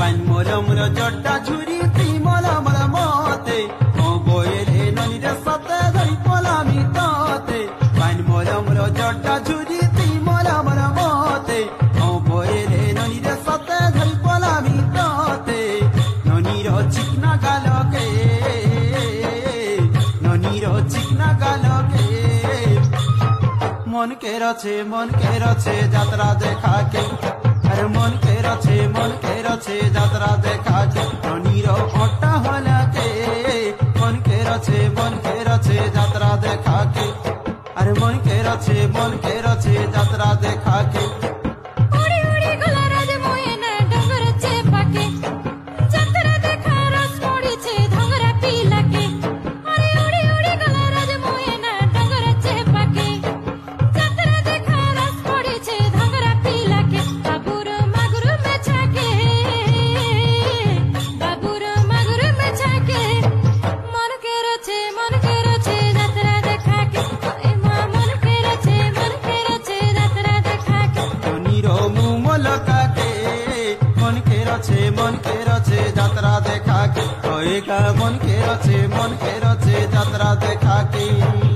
पान मोलम रो जटा झुरी ती मोलम रो मोते ओ बोयरे ननी रे सते धरी पोलामी तोते पान मोलम रो जटा झुरी ती मोलम रो मोते ओ बोयरे ननी रे सते धरी पोलामी तोते ननी रो चिकना गालके ननी रो चिकना गालके मन के रचे यात्रा देखा के अरे मन के रचे यात्रा देखा के ननी रो ओटा होला के मन के रचे यात्रा देखा के अरे मन के रचे यात्रा देखा के मन के रचे यात्रा देखा के मन के रचे यात्रा देखा के।